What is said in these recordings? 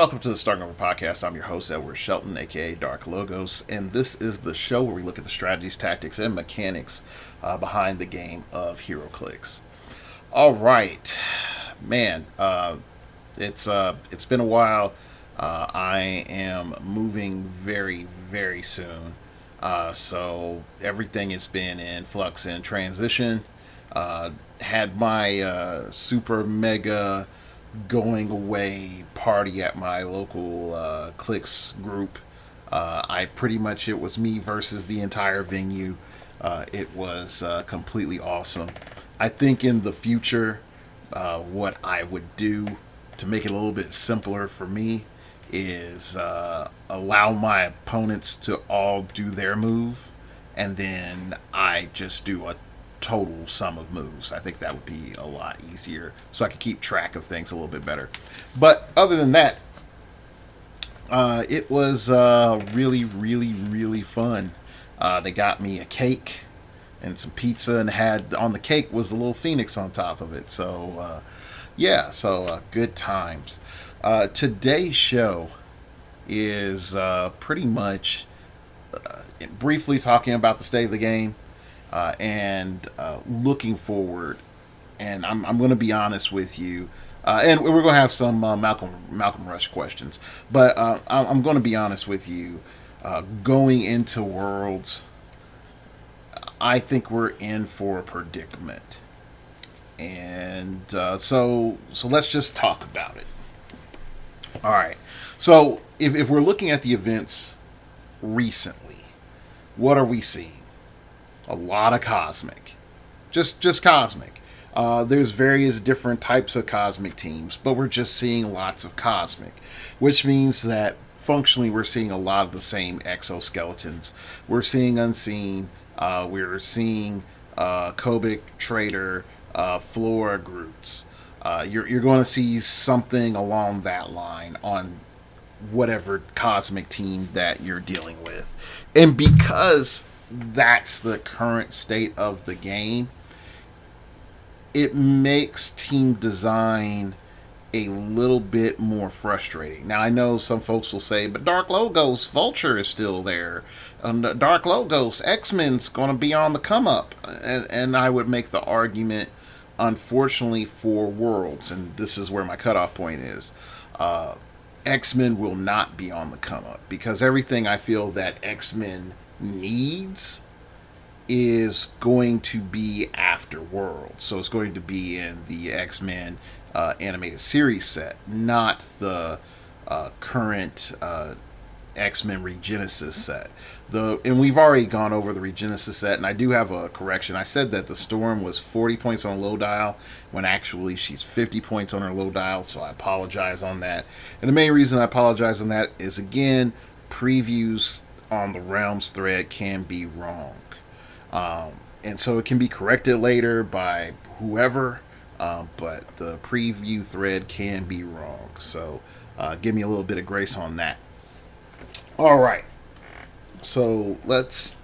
welcome to the Starting Over Podcast. I'm your host, Edward Shelton, aka Dark Logos, and this is the show where we look at the strategies, tactics, and mechanics behind the game of heroclix. All right, man, it's been a while. I am moving very, very soon, so everything has been in flux and transition. Had my super mega going away party at my local clicks group. It was me versus the entire venue. It was completely awesome. I think in the future, what I would do to make it a little bit simpler for me is allow my opponents to all do their move, and then I just do a total sum of moves. I think that would be a lot easier, so I could keep track of things a little bit better. But other than that, it was really, really, really fun. They got me a cake and some pizza, and had on the cake was a little phoenix on top of it. So good times. Today's show is pretty much briefly talking about the state of the game and looking forward. And I'm going to be honest with you, and we're going to have some Malcolm Rush questions, but I'm going to be honest with you. Going into Worlds, I think we're in for a predicament, and so let's just talk about it. All right. So if we're looking at the events recently, what are we seeing? A lot of cosmic, just cosmic. There's various different types of cosmic teams, but we're just seeing lots of cosmic, which means that functionally we're seeing a lot of the same exoskeletons. We're seeing Unseen. We're seeing Kobik, Trader, Flora Groots. You're going to see something along that line on whatever cosmic team that you're dealing with. And because that's the current state of the game, it makes team design a little bit more frustrating. Now, I know some folks will say, but Dark Logos, Vulture is still there. Dark Logos, X-Men's going to be on the come up. And I would make the argument, unfortunately, for Worlds, and this is where my cutoff point is, X-Men will not be on the come up, because everything I feel that X-Men needs is going to be after Worlds. So it's going to be in the X-Men animated series set, not the current X-Men Regenesis set. And we've already gone over the Regenesis set, and I do have a correction. I said that the Storm was 40 points on low dial, when actually she's 50 points on her low dial, so I apologize on that. And the main reason I apologize on that is, again, previews on the Realms thread can be wrong. And so it can be corrected later by whoever, but the preview thread can be wrong. So give me a little bit of grace on that. All right. So let's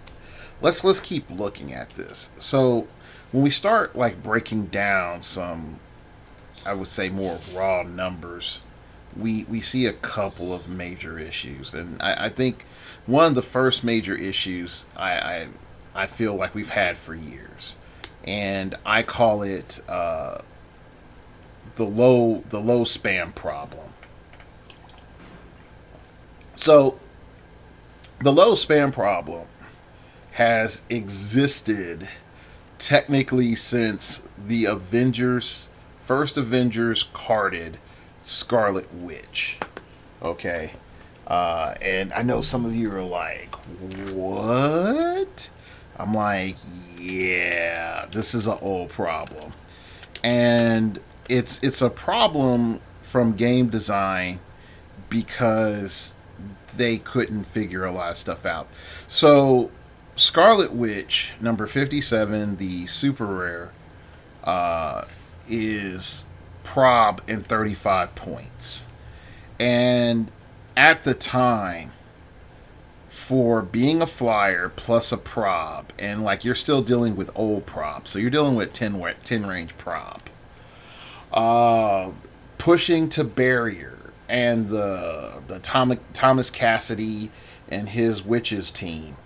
keep looking at this. So when we start like breaking down some, I would say, more raw numbers, we see a couple of major issues. And I think one of the first major issues I feel like we've had for years, and I call it the low spam problem. So the low spam problem has existed technically since the first Avengers carded Scarlet Witch. Okay. And I know some of you are like, what? I'm like, yeah, this is an old problem. And it's a problem from game design because they couldn't figure a lot of stuff out. So Scarlet Witch, number 57, the super rare, is prob and 35 points. And at the time, for being a flyer plus a prob, and like you're still dealing with old prob, so you're dealing with 10 range prob, pushing to barrier and the Thomas Cassidy and his witches team,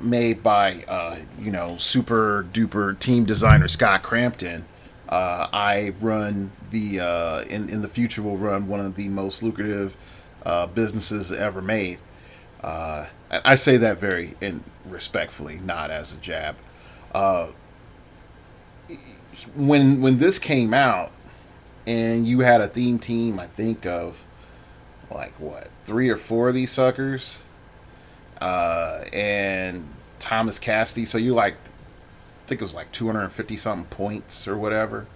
made by super duper team designer Scott Crampton. I run in the future will run one of the most lucrative businesses ever made. I say that very respectfully, not as a jab. Uh, when this came out, and you had a theme team, I think of like what 3 or 4 of these suckers, and Thomas Cassidy. So you like, I think it was like 250 something points or whatever.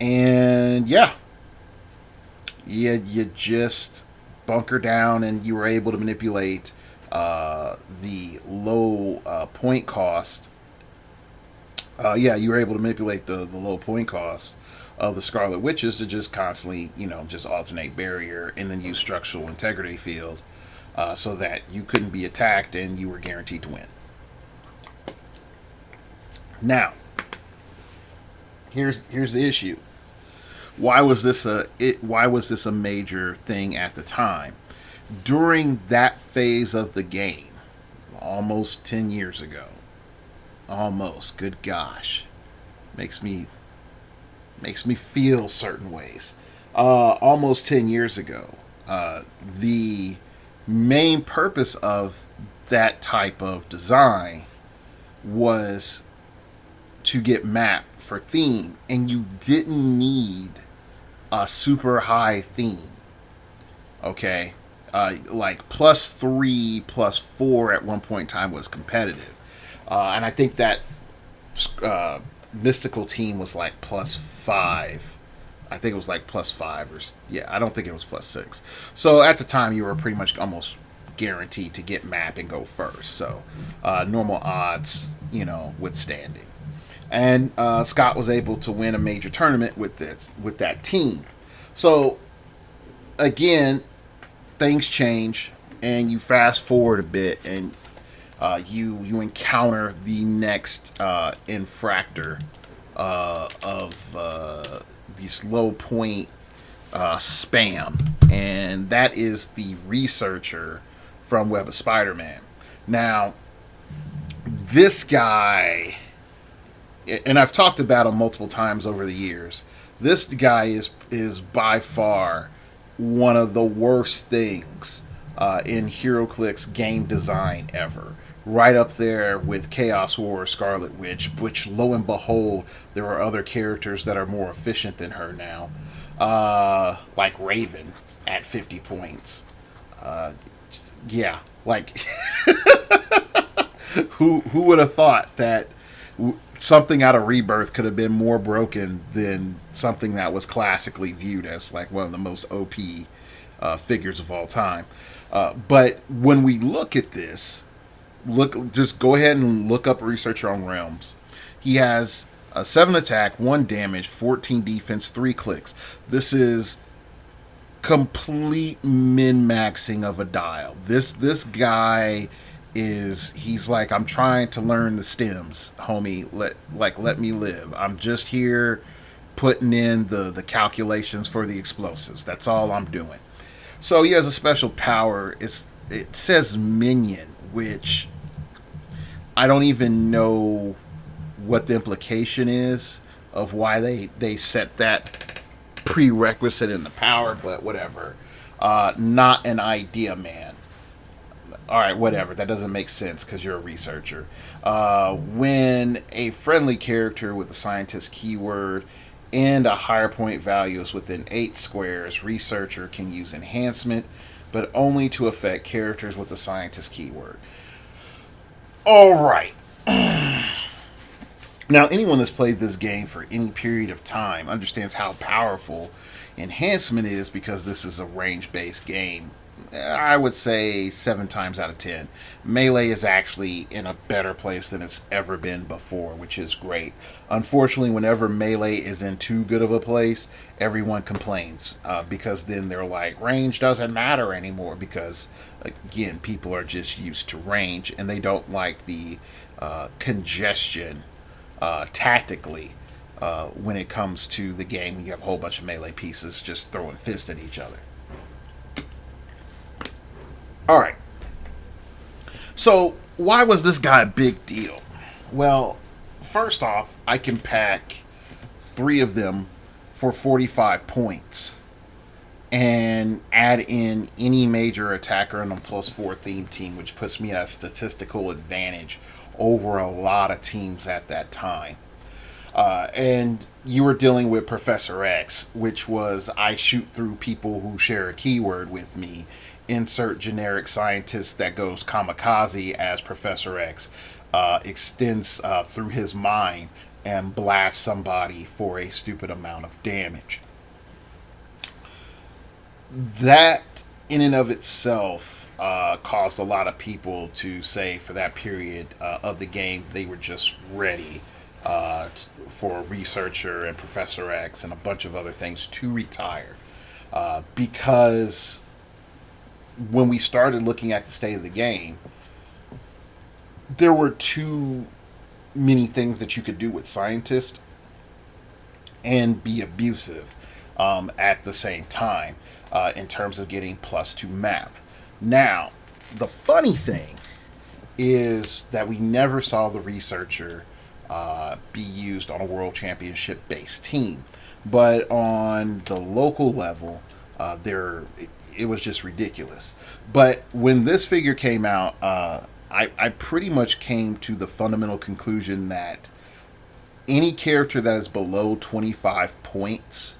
And yeah, you just bunker down, and you were able to manipulate the low point cost. You were able to manipulate the low point cost of the Scarlet Witches to just constantly, just alternate barrier and then use structural integrity field, so that you couldn't be attacked and you were guaranteed to win. Now, here's the issue. Why was this a major thing at the time? During that phase of the game, almost 10 years ago. Almost, good gosh. Makes me feel certain ways. Almost 10 years ago, the main purpose of that type of design was to get mapped for theme, and you didn't need a super high theme. Okay, like +3, +4 at one point in time was competitive, and I think that mystical team was like +5. I think it was like +5, or yeah, I don't think it was +6. So at the time, you were pretty much almost guaranteed to get map and go first. So normal odds, withstanding. And Scott was able to win a major tournament with that team. So again, things change, and you fast forward a bit, and you encounter the next infractor of these low point spam, and that is the researcher from Web of Spider-Man. Now, this guy, and I've talked about him multiple times over the years. This guy is by far one of the worst things in heroclix game design ever. Right up there with Chaos War, Scarlet Witch, which lo and behold, there are other characters that are more efficient than her now, like Raven at 50 points. Yeah, like who would have thought that something out of Rebirth could have been more broken than something that was classically viewed as like one of the most OP figures of all time. But when we look at this, just go ahead and look up Researcher on Realms. He has a 7 attack, 1 damage, 14 defense, 3 clicks. This is complete min-maxing of a dial. This guy he's like, I'm trying to learn the stems, homie. Let me live. I'm just here putting in the calculations for the explosives. That's all I'm doing. So he has a special power. It says minion, which I don't even know what the implication is of why they set that prerequisite in the power, but whatever. Not an idea, man. All right, whatever. That doesn't make sense because you're a researcher. When a friendly character with a scientist keyword and a higher point value is within 8 squares, researcher can use enhancement, but only to affect characters with a scientist keyword. All right. Now, anyone that's played this game for any period of time understands how powerful enhancement is, because this is a range-based game. I would say 7 times out of 10. Melee is actually in a better place than it's ever been before, which is great. Unfortunately, whenever Melee is in too good of a place, everyone complains, because then they're like, range doesn't matter anymore, because, again, people are just used to range, and they don't like the congestion tactically when it comes to the game. You have a whole bunch of melee pieces just throwing fists at each other. All right. So why was this guy a big deal? Well, first off, I can pack three of them for 45 points and add in any major attacker in a +4 theme team, which puts me at a statistical advantage over a lot of teams at that time. And you were dealing with Professor X, which was I shoot through people who share a keyword with me, insert generic scientist that goes kamikaze as Professor X, extends through his mind and blasts somebody for a stupid amount of damage. That, in and of itself, caused a lot of people to say for that period of the game they were just ready for Researcher and Professor X and a bunch of other things to retire. Because when we started looking at the state of the game, there were too many things that you could do with Scientist and be abusive at the same time in terms of getting +2 map. Now, the funny thing is that we never saw the Researcher be used on a World Championship based team, but on the local level, it was just ridiculous. But when this figure came out, I pretty much came to the fundamental conclusion that any character that is below 25 points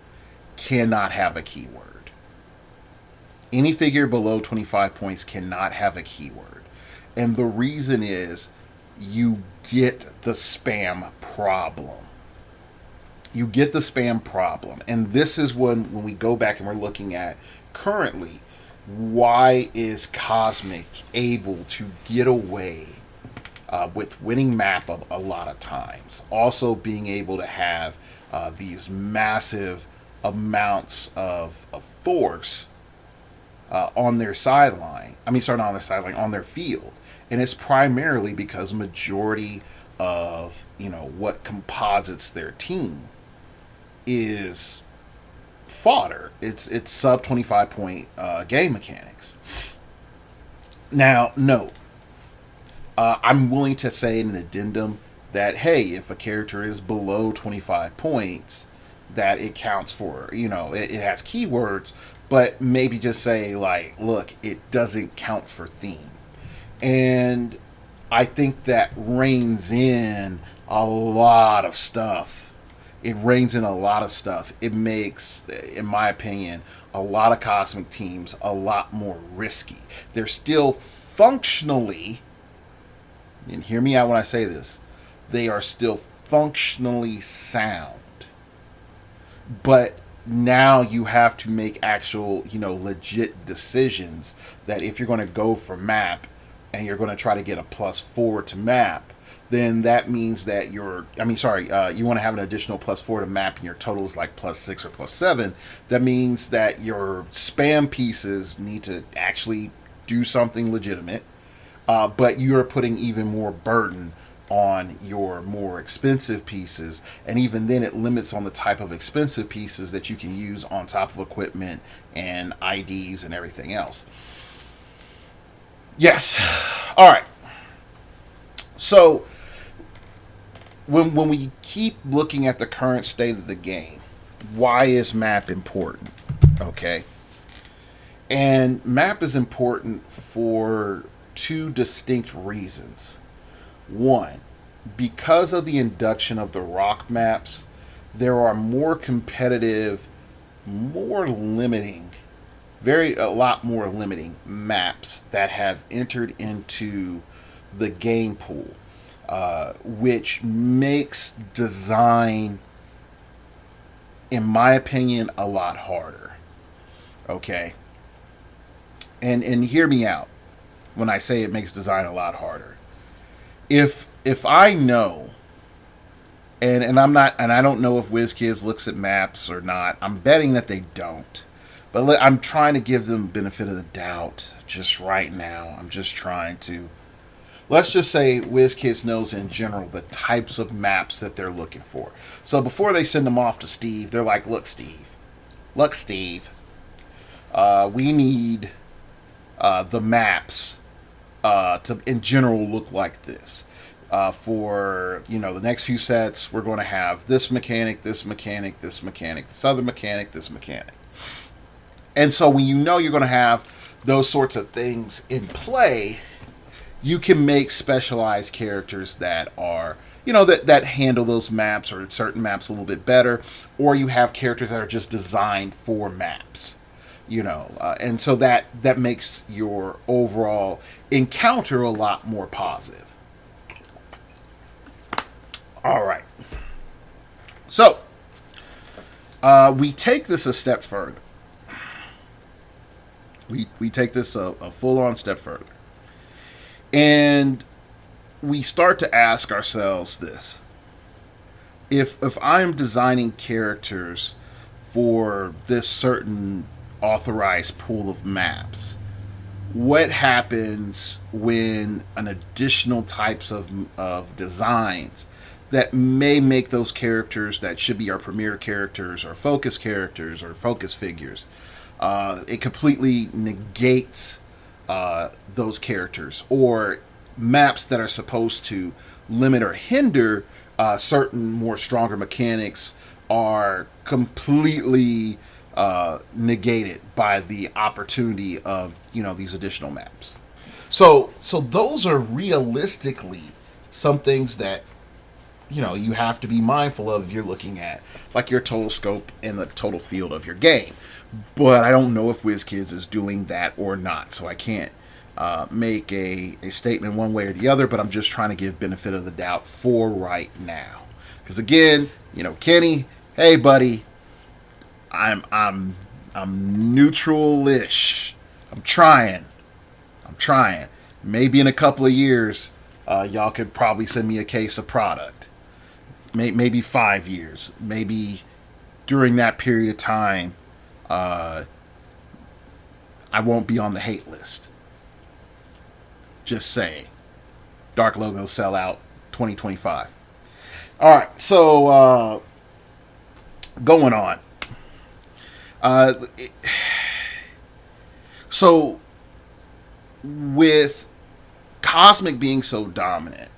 cannot have a keyword. Any figure below 25 points cannot have a keyword. And the reason is you get the spam problem. You get the spam problem. And this is when we go back and we're looking at currently, why is Cosmic able to get away with winning map a lot of times? Also being able to have these massive amounts of force on their sideline. I mean, sorry, not on their sideline, on their field. And it's primarily because majority of, what composites their team is fodder. It's sub 25 point game mechanics. Now, no. I'm willing to say in an addendum that, hey, if a character is below 25 points, that it counts for, it has keywords, but maybe just say, like, look, it doesn't count for theme. And I think that reins in a lot of stuff. It reins in a lot of stuff. It makes, in my opinion, a lot of Cosmic teams a lot more risky. They're still functionally, and hear me out when I say this, they are still functionally sound. But now you have to make actual, legit decisions that if you're going to go for map and you're going to try to get a +4 to map, then that means that you want to have an additional +4 to map and your total is like +6 or +7. That means that your spam pieces need to actually do something legitimate, but you're putting even more burden on your more expensive pieces, and even then it limits on the type of expensive pieces that you can use on top of equipment and IDs and everything else. Yes. All right. So when we keep looking at the current state of the game, why is map important? Okay. And map is important for two distinct reasons. One, because of the induction of the rock maps, there are more competitive, more limiting, a lot more limiting maps that have entered into the game pool, which makes design, in my opinion, a lot harder. Okay? And hear me out when I say it makes design a lot harder. If I know, and I'm not, and I don't know if WizKids looks at maps or not. I'm betting that they don't, but I'm trying to give them benefit of the doubt just right now. I'm just trying to. Let's just say WizKids knows in general the types of maps that they're looking for. So before they send them off to Steve, they're like, look, Steve, we need the maps to in general look like this. For the next few sets, we're going to have this mechanic, this mechanic, this mechanic, this other mechanic, this mechanic. And so when you're going to have those sorts of things in play, you can make specialized characters that are that handle those maps or certain maps a little bit better, or you have characters that are just designed for maps. And so that makes your overall encounter a lot more positive. All right. So, we take this a step further. We take this a full-on step further. And we start to ask ourselves this. If I'm designing characters for this certain authorized pool of maps, what happens when an additional types of designs that may make those characters that should be our premier characters or focus figures, it completely negates those characters, or maps that are supposed to limit or hinder certain more stronger mechanics are completely negated by the opportunity of these additional maps. So those are realistically some things that you have to be mindful of if you're looking at like your total scope and the total field of your game. But I don't know if WizKids is doing that or not, so I can't make a statement one way or the other. But I'm just trying to give benefit of the doubt for right now, because again, Kenny, hey buddy, I'm neutral-ish. I'm trying. Maybe in a couple of years, y'all could probably send me a case of product. Maybe 5 years. Maybe during that period of time, I won't be on the hate list. Just saying. Dark Logo sell out 2025. All right, so going on. So with Cosmic being so dominant,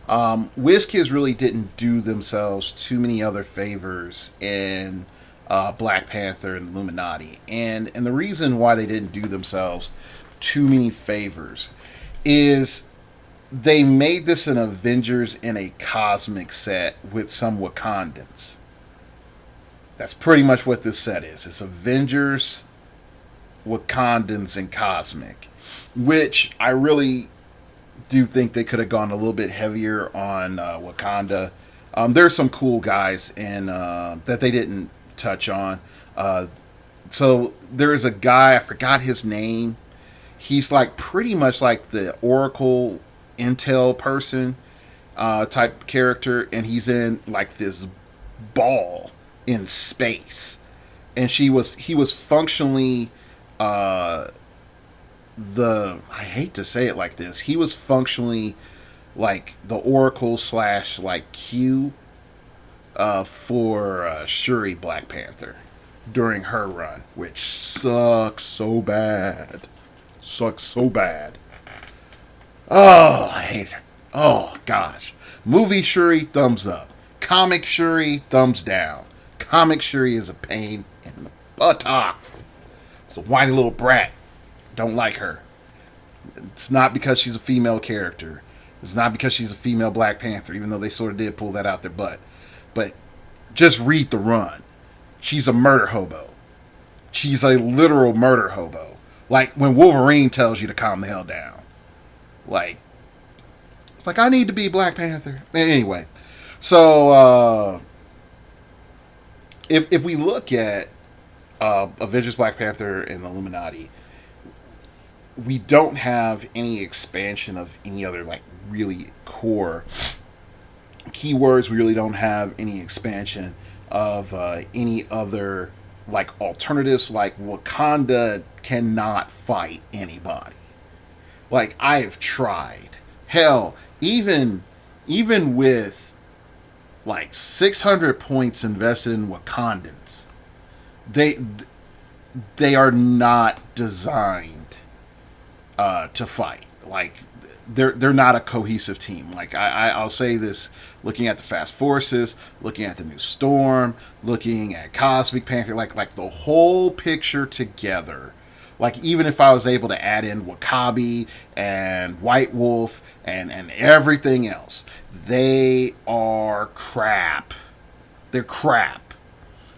WizKids really didn't do themselves too many other favors in Black Panther and Illuminati. And the reason why they didn't do themselves too many favors is they made this an Avengers in a Cosmic set with some Wakandans. That's pretty much what this set is. It's Avengers, Wakandans, and Cosmic, which I really do think they could have gone a little bit heavier on Wakanda. There's some cool guys in that they didn't touch on. So there is a guy, I forgot his name. He's like pretty much like the Oracle Intel person type character, and he's in like this ball in space, and he was functionally I hate to say it like this, he was functionally like the Oracle / like Q for Shuri Black Panther during her run, which sucks so bad. Oh, I hate her. Oh gosh. Movie Shuri, thumbs up. Comic Shuri, thumbs down. Comic Shuri is a pain in the buttocks. It's a whiny little brat. Don't like her. It's not because she's a female character. It's not because she's a female Black Panther, even though they sort of did pull that out their butt. But just read the run. She's a murder hobo. She's a literal murder hobo. Like when Wolverine tells you to calm the hell down. Like, it's like, I need to be Black Panther. Anyway, so if we look at Avengers, Black Panther, and the Illuminati, we don't have any expansion of any other like really core keywords. We really don't have any expansion of any other like alternatives. Like Wakanda cannot fight anybody. Like, I've tried. Hell, even with like 600 points invested in Wakandans, they are not designed to fight. Like they're not a cohesive team. Like I'll say this: looking at the Fast Forces, looking at the new Storm, looking at Cosmic Panther, like the whole picture together. Like even if I was able to add in Wakabi and White Wolf and everything else, they are crap. They're crap.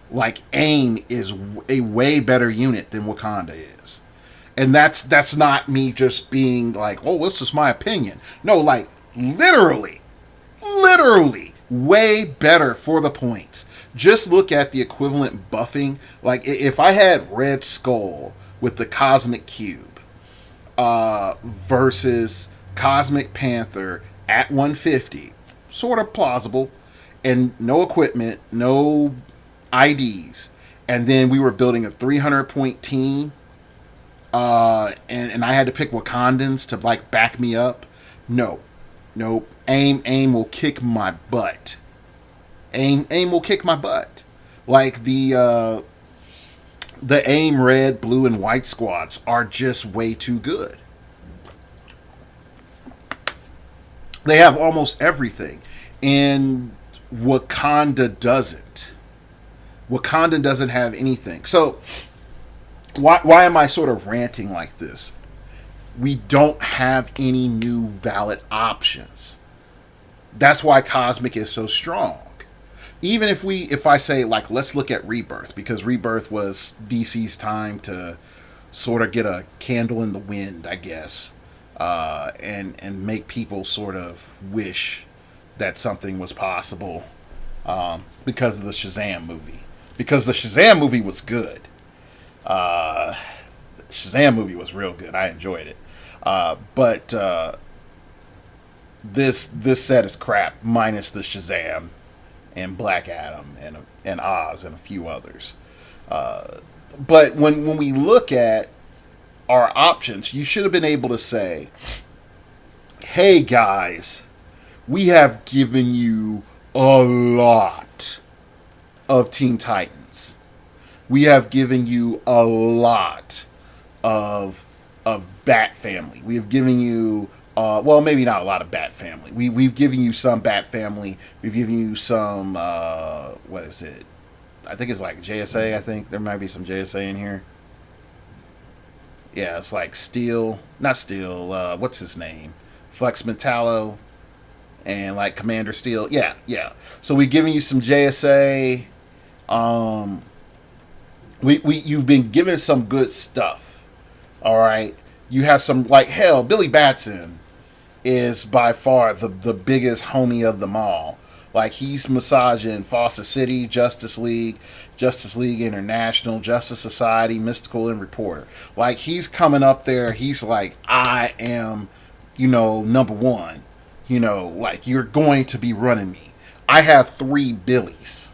Like AIM is a way better unit than Wakanda is. And that's not me just being like, oh, it's just my opinion. No, like literally way better for the points. Just look at the equivalent buffing. Like if I had Red Skull with the Cosmic Cube versus Cosmic Panther at 150, sort of plausible, and no equipment, no IDs, and then we were building a 300 point team. And I had to pick Wakandans to like back me up. No, nope. AIM will kick my butt. AIM will kick my butt. Like the AIM red, blue, and white squads are just way too good. They have almost everything, and Wakanda doesn't. Wakanda doesn't have anything. So why am I sort of ranting like this? We don't have any new valid options. That's why Cosmic is so strong. Even if I say like let's look at Rebirth, because Rebirth was DC's time to sort of get a candle in the wind, I guess, and make people sort of wish that something was possible because of the Shazam movie. Because the Shazam movie was good. Shazam movie was real good. I enjoyed it. But this set is crap, minus the Shazam and Black Adam and Oz and a few others. But when we look at our options, you should have been able to say, hey guys, we have given you a lot of Teen Titans. We have given you a lot of Bat Family. We have given you, well, maybe not a lot of Bat Family. We've given you some Bat Family. We've given you some, what is it? I think it's like JSA, I think. There might be some JSA in here. Yeah, it's like Steel. Not Steel. What's his name? Flex Metallo. And like Commander Steel. Yeah. So we've given you some JSA. You've been given some good stuff. All right. You have some, like, hell, Billy Batson is by far the biggest homie of them all. Like, he's massaging Fawcett City, Justice League International, Justice Society, Mystical, and Reporter. Like, he's coming up there. He's like, I am, number one. Like, you're going to be running me. I have 3 Billies.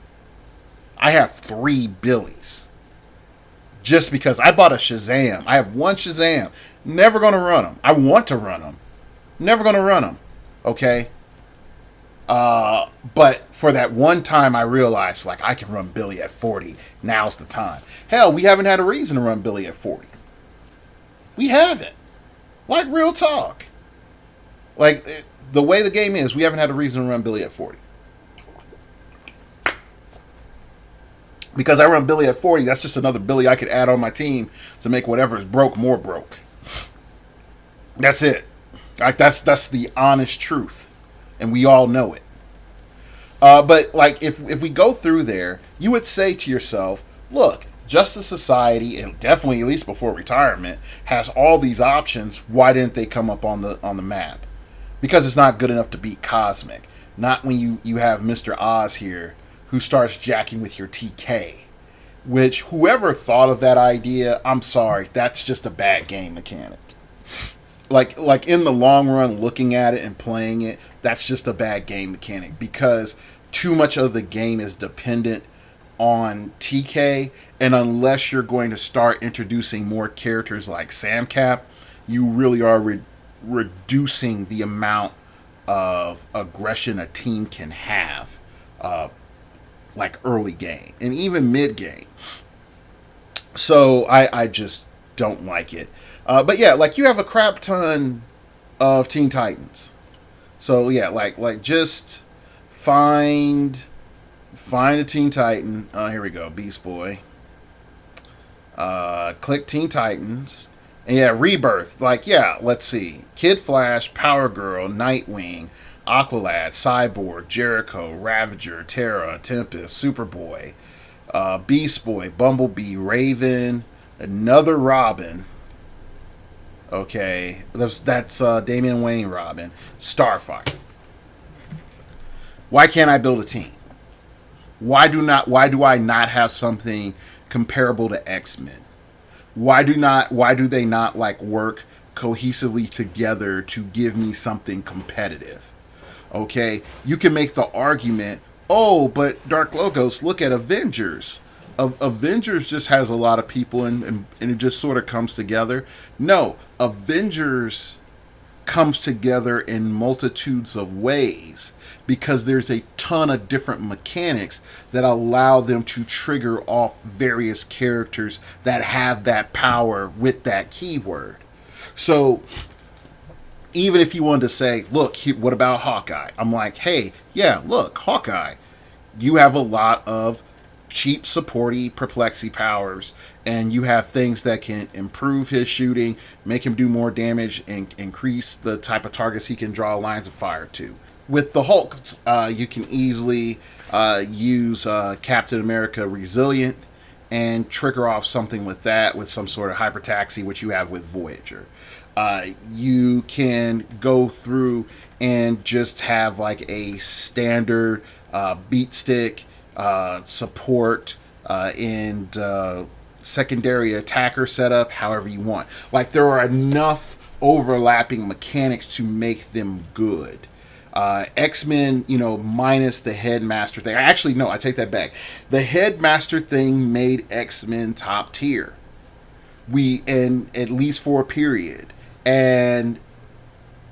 Just because I bought a Shazam. I have 1 Shazam. Never going to run them. I want to run them. Never going to run them. Okay? But for that one time I realized, like, I can run Billy at 40. Now's the time. Hell, we haven't had a reason to run Billy at 40. We haven't. Like, real talk. Like, the way the game is, we haven't had a reason to run Billy at 40. Because I run Billy at 40, that's just another Billy I could add on my team to make whatever is broke more broke. That's it. Like, that's the honest truth. And we all know it. But, like, if we go through there, you would say to yourself, look, Justice Society, and definitely at least before retirement, has all these options. Why didn't they come up on the map? Because it's not good enough to beat Cosmic. Not when you have Mr. Oz here, who starts jacking with your TK. Which, whoever thought of that idea, I'm sorry, that's just a bad game mechanic. Like in the long run, looking at it and playing it, that's just a bad game mechanic. Because too much of the game is dependent on TK, and unless you're going to start introducing more characters like Sam Cap, you really are reducing the amount of aggression a team can have. Like early game and even mid game. So I just don't like it. But yeah, like you have a crap ton of Teen Titans. So yeah, like just find a Teen Titan. Oh, here we go, Beast Boy. Click Teen Titans. And yeah, Rebirth. Like, yeah, let's see. Kid Flash, Power Girl, Nightwing, Aqualad, Cyborg, Jericho, Ravager, Terra, Tempest, Superboy, Beast Boy, Bumblebee, Raven, another Robin. Okay, that's Damian Wayne Robin, Starfire. Why can't I build a team? Why do I not have something comparable to X-Men? Why do they not like work cohesively together to give me something competitive? Okay, you can make the argument, oh, but Dark Logos, look at Avengers. Avengers just has a lot of people and it just sort of comes together. No, Avengers comes together in multitudes of ways because there's a ton of different mechanics that allow them to trigger off various characters that have that power with that keyword. So even if you wanted to say, look, what about Hawkeye? I'm like, hey, yeah, look, Hawkeye, you have a lot of cheap supporty perplexity powers, and you have things that can improve his shooting, make him do more damage, and increase the type of targets he can draw lines of fire to. With the Hulk, you can easily use Captain America Resilient and trigger off something with that, with some sort of hypertaxi, which you have with Voyager. You can go through and just have like a standard beat stick support and secondary attacker setup, however you want. Like, there are enough overlapping mechanics to make them good. X-Men, minus the Headmaster thing. Actually, no, I take that back. The Headmaster thing made X-Men top tier. And at least for a period. And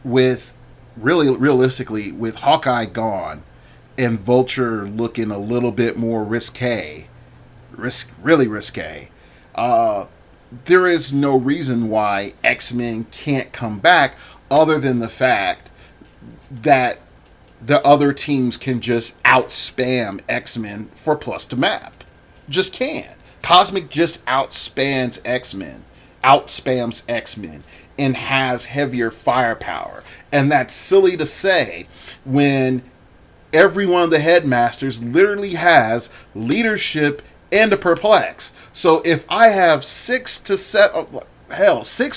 with, realistically, with Hawkeye gone and Vulture looking a little bit more really risque, there is no reason why X-Men can't come back other than the fact that the other teams can just outspam X-Men for plus to map. Just can. Cosmic just outspams X-Men, and has heavier firepower. And that's silly to say when every one of the headmasters literally has leadership and a perplex. So if I have 6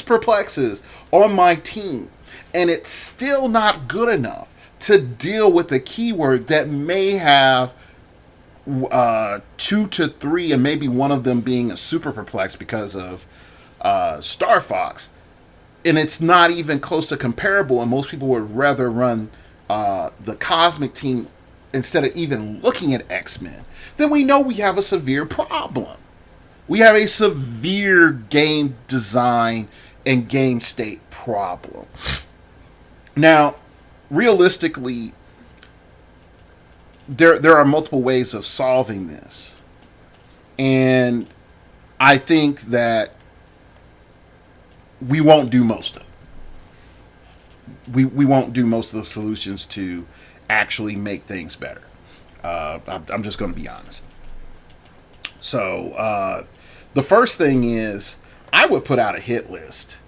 perplexes on my team, and it's still not good enough to deal with a keyword that may have 2 to 3, and maybe one of them being a super perplex because of Star Fox, and it's not even close to comparable, and most people would rather run the Cosmic team instead of even looking at X-Men, then we know we have a severe problem. We have a severe game design and game state problem. Now, realistically, there are multiple ways of solving this. And I think that we won't do most of it. We won't do most of the solutions to actually make things better. I'm just going to be honest. So, the first thing is, I would put out a hit list.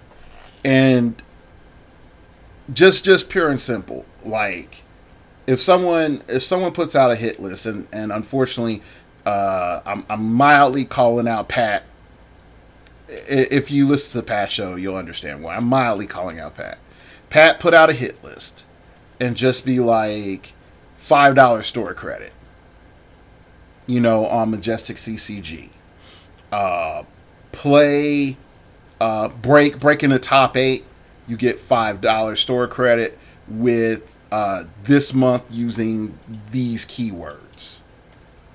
And just pure and simple, like, if someone puts out a hit list, and unfortunately, I'm mildly calling out Pat. If you listen to the Pat show, you'll understand why I'm mildly calling out Pat. Pat put out a hit list, and just be like $5 store credit, on Majestic CCG. Play break in the top 8. You get $5 store credit with this month using these keywords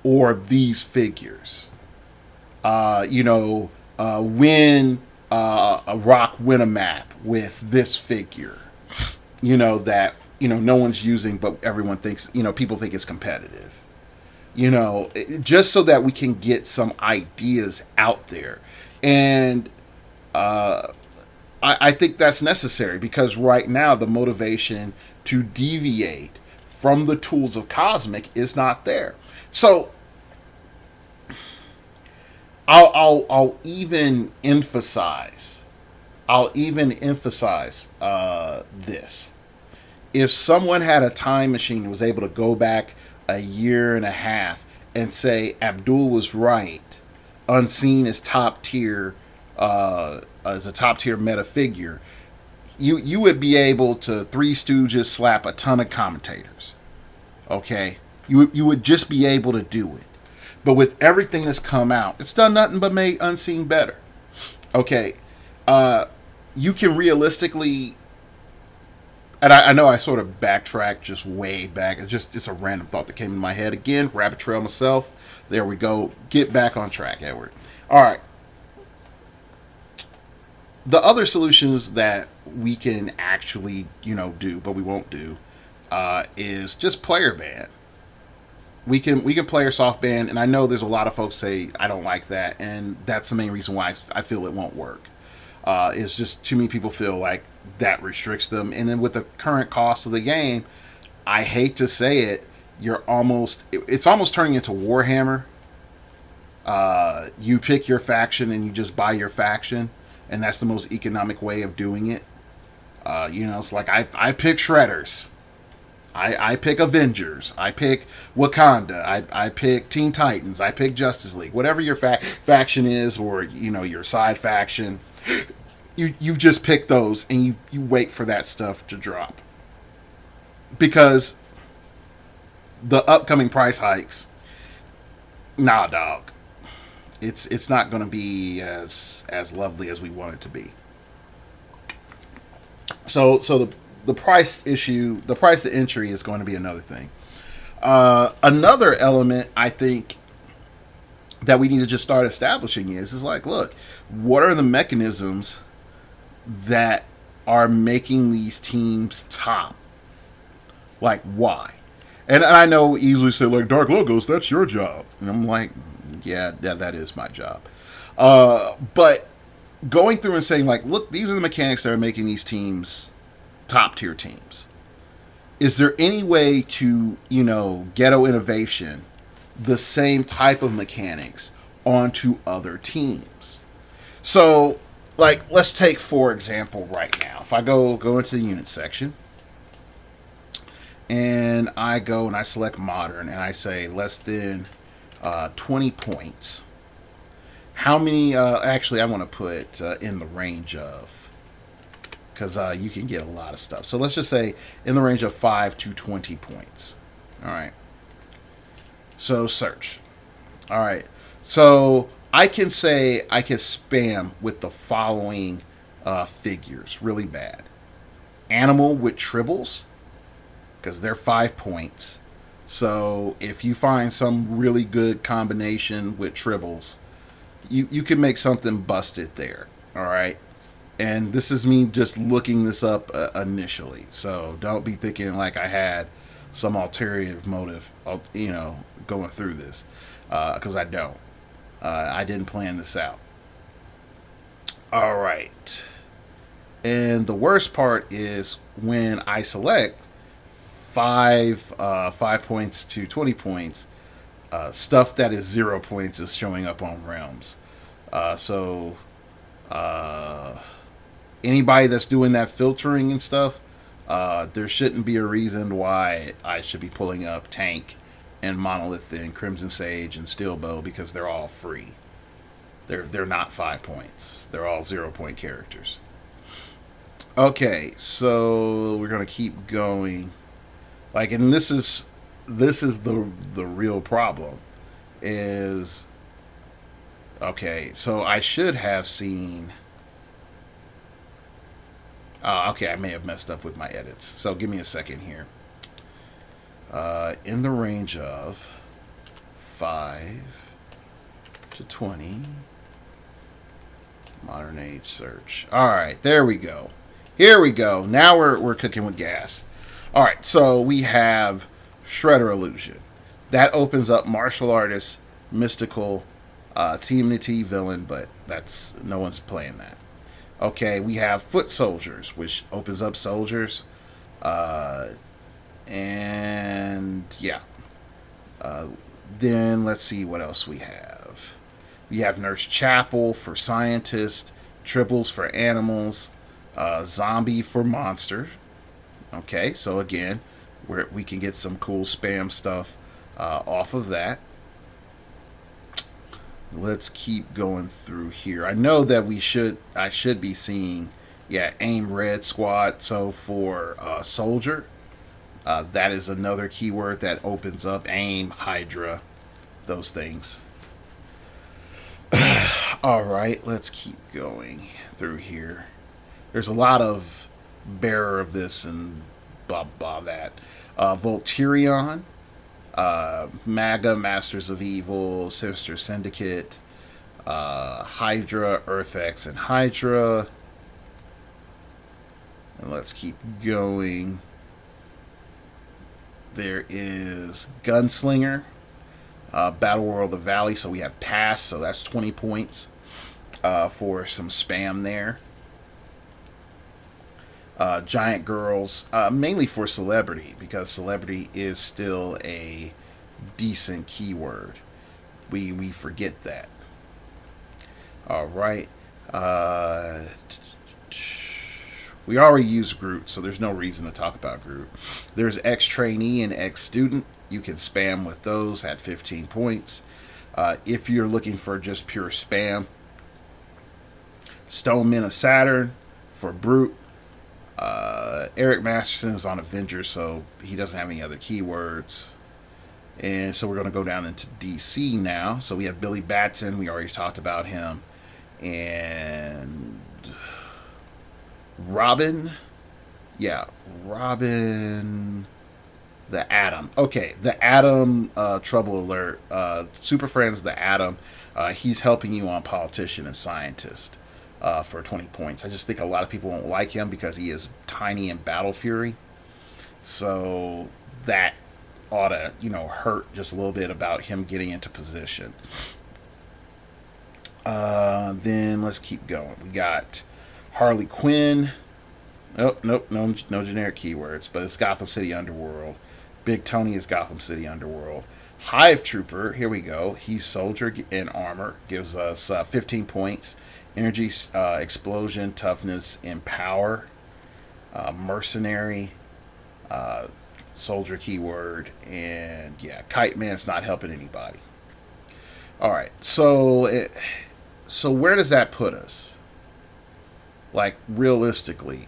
or these figures. Win a rock, win a map with this figure. That no one's using, but everyone thinks, people think it's competitive. Just so that we can get some ideas out there. And I think that's necessary because right now the motivation to deviate from the tools of Cosmic is not there. So I'll even emphasize. I'll even emphasize this. If someone had a time machine and was able to go back a year and a half and say Abdul was right, Unseen is top tier, as a top tier meta figure, you would be able to Three Stooges slap a ton of commentators. Okay, you would just be able to do it. But with everything that's come out, it's done nothing but make Unseen better. Okay, you can realistically, and I know I sort of backtracked just way back. It's a random thought that came in my head again. Rabbit trail myself. There we go. Get back on track, Edward. All right. The other solutions that we can actually, do, but we won't do, is just player ban. We can player soft ban, and I know there's a lot of folks say I don't like that, and that's the main reason why I feel it won't work. It's just too many people feel like that restricts them, and then with the current cost of the game, I hate to say it, it's almost turning into Warhammer. You pick your faction and you just buy your faction, and that's the most economic way of doing it. It's like I pick Shredders. I pick Avengers. I pick Wakanda. I pick Teen Titans. I pick Justice League. Whatever your faction is, or your side faction, you just pick those and you wait for that stuff to drop. Because the upcoming price hikes, nah, dog, it's not going to be as lovely as we want it to be. So the price issue, the price of entry is going to be another thing. Another element I think that we need to just start establishing is like, look, what are the mechanisms that are making these teams top? Like, why? And I know easily say, like, Dark Logos, that's your job. And I'm like, yeah, that is my job. But going through and saying, like, look, these are the mechanics that are making these teams top tier teams. Is there any way to, ghetto innovation the same type of mechanics onto other teams? So, like, let's take, for example, right now, if I go into the unit section, and I go and I select modern, and I say less than 20 points. How many, actually, I want to put in the range of, because you can get a lot of stuff. So let's just say in the range of 5 to 20 points. All right. So search. All right. So I can say I can spam with the following figures really bad. Animal with tribbles, because they're 5 points. So if you find some really good combination with tribbles, you can make something busted there. All right. And this is me just looking this up initially. So don't be thinking like I had some ulterior motive, going through this. Because I don't. I didn't plan this out. All right. And the worst part is when I select 5 points to 20 points, stuff that is 0 points is showing up on realms. So anybody that's doing that filtering and stuff, there shouldn't be a reason why I should be pulling up Tank and Monolith and Crimson Sage and Steelbow, because they're all free. They're not 5 points. They're all 0 point characters. Okay, so we're gonna keep going. Like, and this is the real problem. Is okay. So I should have seen. Okay, I may have messed up with my edits. So give me a second here. In the range of 5 to 20. Modern Age search. Alright, there we go. Here we go. Now we're cooking with gas. Alright, so we have Shredder Illusion. That opens up Martial Artist, Mystical, TMNT Villain, but no one's playing that. Okay, we have foot soldiers, which opens up soldiers. Uh, and yeah. Uh, then let's see what else we have. We have Nurse Chapel for scientists, triples for animals, zombie for monsters. Okay, so again, we can get some cool spam stuff off of that. Let's keep going through here. I know that I should be seeing, yeah, aim red squad. So for soldier, that is another keyword that opens up aim, hydra, those things. All right, let's keep going through here. There's a lot of bearer of this and blah blah that. Volturion, MAGA, Masters of Evil, Sinister Syndicate, Hydra, Earth-X, and Hydra. And let's keep going. There is Gunslinger, Battle World of the Valley. So we have Pass, so that's 20 points for some spam there. Giant Girls, mainly for celebrity, because celebrity is still a decent keyword. We forget that. All right. We already used Groot, so there's no reason to talk about Groot. There's ex-trainee and ex-student. You can spam with those at 15 points. If you're looking for just pure spam, Stone Men of Saturn for Brute. Eric Masterson is on Avengers, so he doesn't have any other keywords. And so we're going to go down into DC now. So we have Billy Batson. We already talked about him. And Robin. Yeah, Robin the Atom. Okay, the Atom, trouble alert. Super Friends, the Atom. He's helping you on Politician and Scientist. For 20 points. I just think a lot of people won't like him because he is tiny and battle fury. So that ought to, hurt just a little bit about him getting into position. Then let's keep going. We got Harley Quinn. Oh, nope, no generic keywords, but it's Gotham City Underworld. Big Tony is Gotham City Underworld. Hive Trooper, here we go. He's soldier in armor, gives us 15 points. Energy, explosion, toughness, and power. Mercenary, soldier keyword, and yeah, Kite Man's not helping anybody. All right, so where does that put us? Like realistically,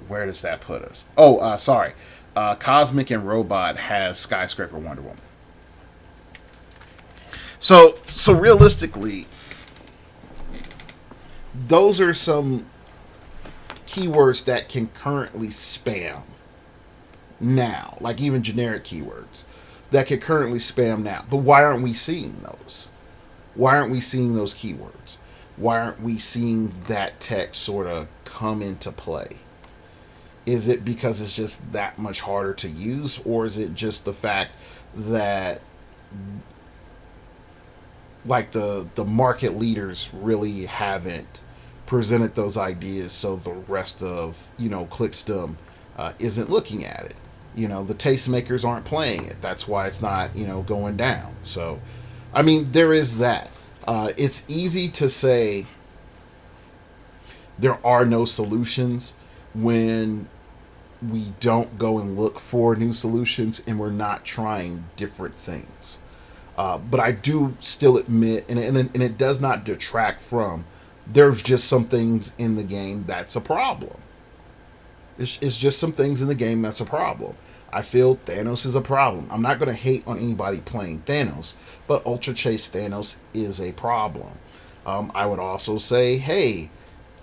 where does that put us? Oh, sorry, Cosmic and Robot has Skyscraper Wonder Woman. So realistically, those are some keywords that can currently spam now, like even generic keywords that can currently spam now. But why aren't we seeing those? Why aren't we seeing those keywords? Why aren't we seeing that text sort of come into play? Is it because it's just that much harder to use, or is it just the fact that like the market leaders really haven't presented those ideas, so the rest of clickdom isn't looking at it? The tastemakers aren't playing it. That's why it's not going down. So I mean, there is that. It's easy to say there are no solutions when we don't go and look for new solutions and we're not trying different things. But I do still admit, and it does not detract from, there's just some things in the game that's a problem. It's just some things in the game that's a problem. I feel Thanos is a problem. I'm not going to hate on anybody playing Thanos, but Ultra Chase Thanos is a problem. I would also say, hey,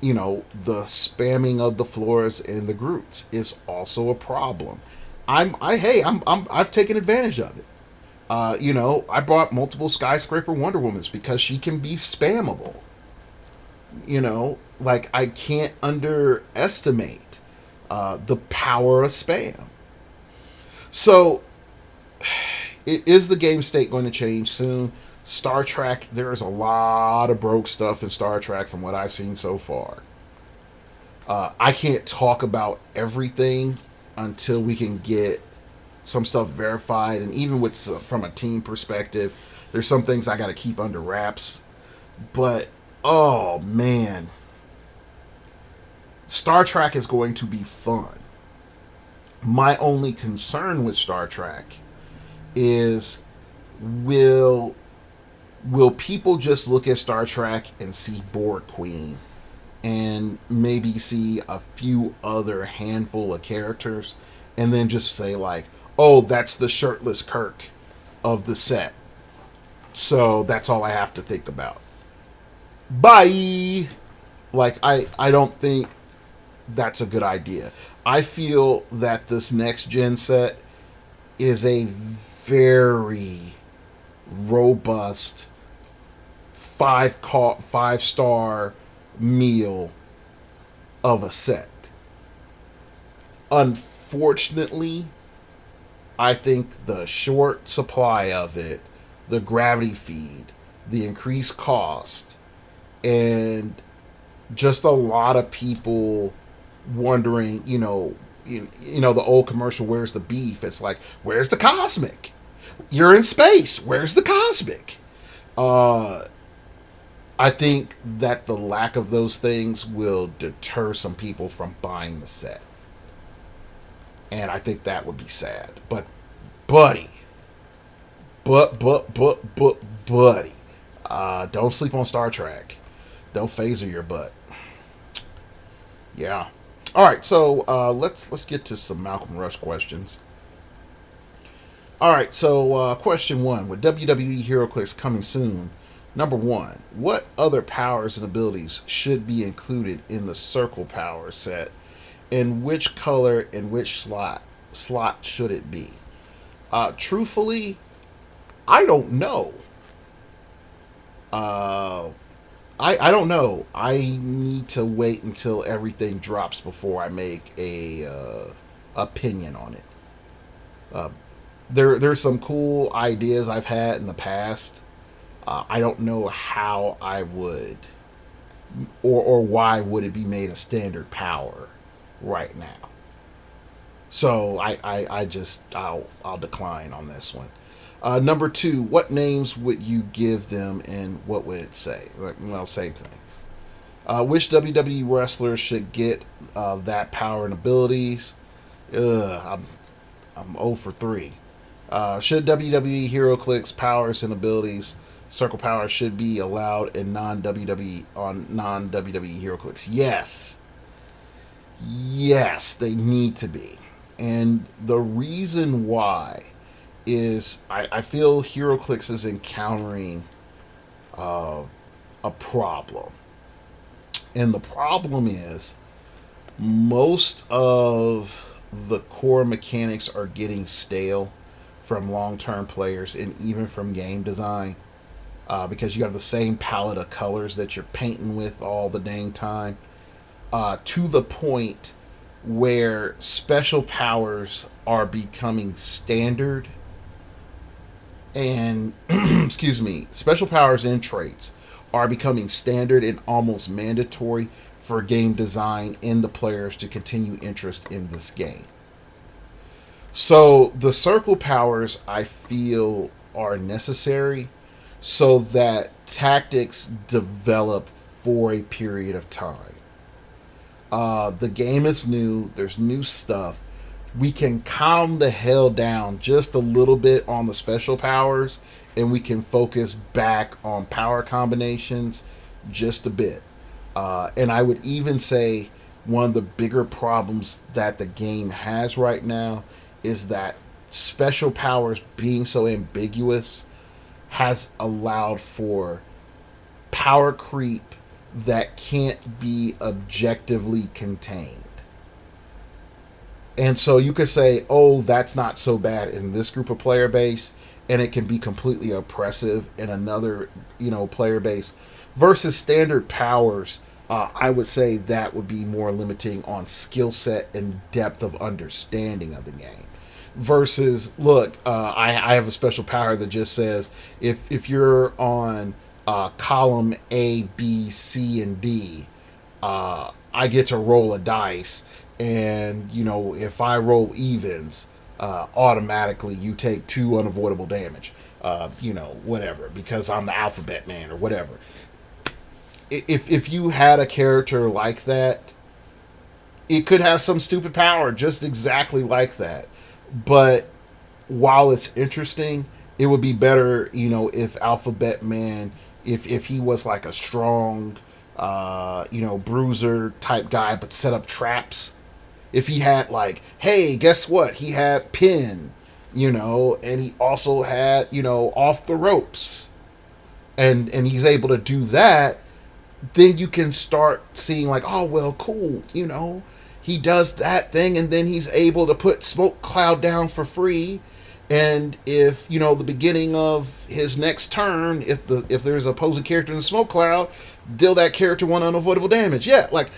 the spamming of the Floras and the Groots is also a problem. I've taken advantage of it. I bought multiple Skyscraper Wonder Womans because she can be spammable. Like I can't underestimate the power of spam. So, is the game state going to change soon? Star Trek, there is a lot of broke stuff in Star Trek from what I've seen so far. I can't talk about everything until we can get some stuff verified, and even with from a team perspective, there's some things I got to keep under wraps. But oh man, Star Trek is going to be fun. My only concern with Star Trek is will will people just look at Star Trek and see Borg Queen and maybe see a few other handful of characters and then just say like, "Oh, that's the shirtless Kirk of the set." So that's all I have to think about. Bye. Like I don't think that's a good idea. I feel that this next gen set is a very robust 5 star meal of a set. Unfortunately, I think the short supply of it, the gravity feed, the increased cost, and just a lot of people wondering, the old commercial, "Where's the beef?" It's like, "Where's the cosmic? You're in space. Where's the cosmic?" Uh, I think that the lack of those things will deter some people from buying the set, and I think that would be sad. But, buddy, buddy, don't sleep on Star Trek. Don't phaser your butt. Yeah. All right, so let's get to some Malcolm Rush questions. All right, so question one: with WWE HeroClix coming soon, number one, what other powers and abilities should be included in the Circle Power set, and which color and which slot should it be? Truthfully, I don't know. Uh, I don't know. I need to wait until everything drops before I make a opinion on it. Uh, there's some cool ideas I've had in the past. I don't know how I would or why would it be made a standard power right now. So I'll decline on this one. Number two, what names would you give them and what would it say? Well, same thing. Which WWE wrestler should get that power and abilities? I'm 0 for 3. Should WWE HeroClix powers and abilities, Circle Power, should be allowed in non-WWE HeroClix? Yes. Yes, they need to be. And the reason why is I feel HeroClix is encountering uh, a problem. And the problem is most of the core mechanics are getting stale from long-term players and even from game design, because you have the same palette of colors that you're painting with all the dang time, to the point where special powers are becoming standard and excuse me, special powers and traits are becoming standard and almost mandatory for game design and the players to continue interest in this game. So the circle powers I feel are necessary so that tactics develop for a period of time. The game is new. There's new stuff. We can calm the hell down just a little bit on the special powers, and we can focus back on power combinations just a bit. And I would even say one of the bigger problems that the game has right now is that special powers being so ambiguous has allowed for power creep that can't be objectively contained. And so you could say, "Oh, that's not so bad in this group of player base," and it can be completely oppressive in another, player base. Versus standard powers, I would say that would be more limiting on skill set and depth of understanding of the game. Versus, look, I have a special power that just says if you're on column A, B, C, and D, I get to roll a dice, and if I roll evens, automatically you take 2 unavoidable damage. Whatever, because I'm the alphabet man or whatever. If you had a character like that, it could have some stupid power just exactly like that. But while it's interesting, it would be better, if Alphabet Man, if he was like a strong, bruiser type guy, but set up traps. If he had like, hey, guess what? He had pin, and he also had, off the ropes, and he's able to do that. Then you can start seeing like, oh well, cool, he does that thing, and then he's able to put Smoke Cloud down for free. And if the beginning of his next turn, if there's an opposing character in the Smoke Cloud, deal that character 1 unavoidable damage. Yeah, like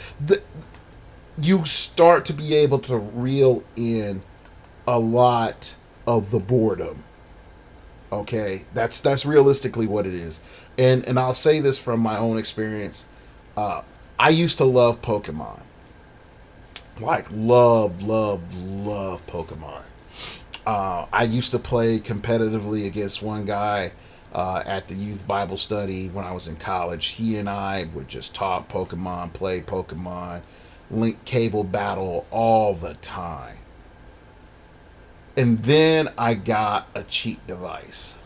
you start to be able to reel in a lot of the boredom. Okay, that's realistically what it is, and I'll say this from my own experience. I used to love Pokemon, like love Pokemon. I used to play competitively against one guy at the youth Bible study when I was in college. He and I would just talk Pokemon, play Pokemon, link cable battle all the time. And then I got a cheat device.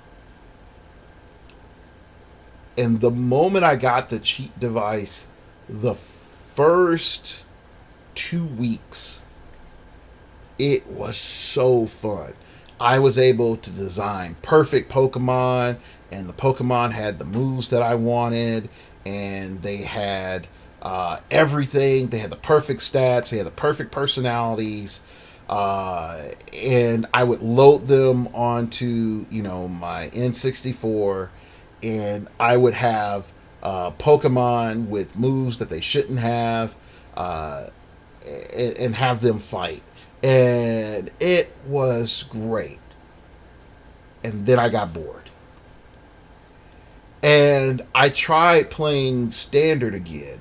And the moment I got the cheat device, the first 2 weeks, it was so fun. I was able to design perfect Pokemon, and the Pokemon had the moves that I wanted, and they had everything. They had the perfect stats, they had the perfect personalities, and I would load them onto my N64, and I would have Pokemon with moves that they shouldn't have, and have them fight. And it was great. And then I got bored. And I tried playing Standard again.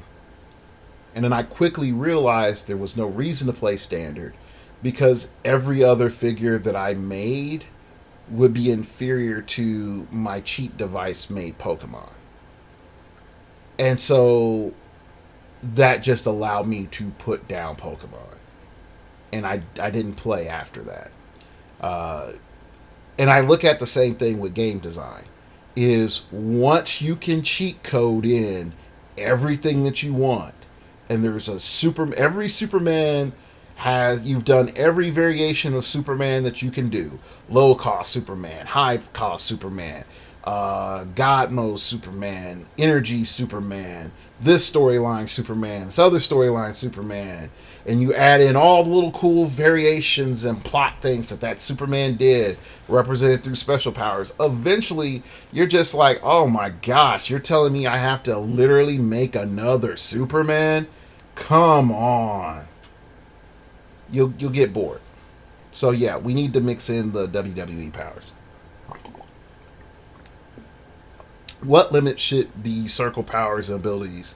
And then I quickly realized there was no reason to play Standard, because every other figure that I made would be inferior to my cheap device made Pokemon. And so that just allowed me to put down Pokemon. And I didn't play after that. And I look at the same thing with game design. Is once you can cheat code in everything that you want, and there's every Superman you've done every variation of Superman that you can do. Low cost Superman, high cost Superman, God mode Superman, energy Superman, this storyline Superman, this other storyline Superman, and you add in all the little cool variations and plot things that Superman did, represented through special powers. Eventually, you're just like, oh my gosh, you're telling me I have to literally make another Superman? Come on. You'll get bored. So yeah, we need to mix in the WWE powers. What limit should the circle powers abilities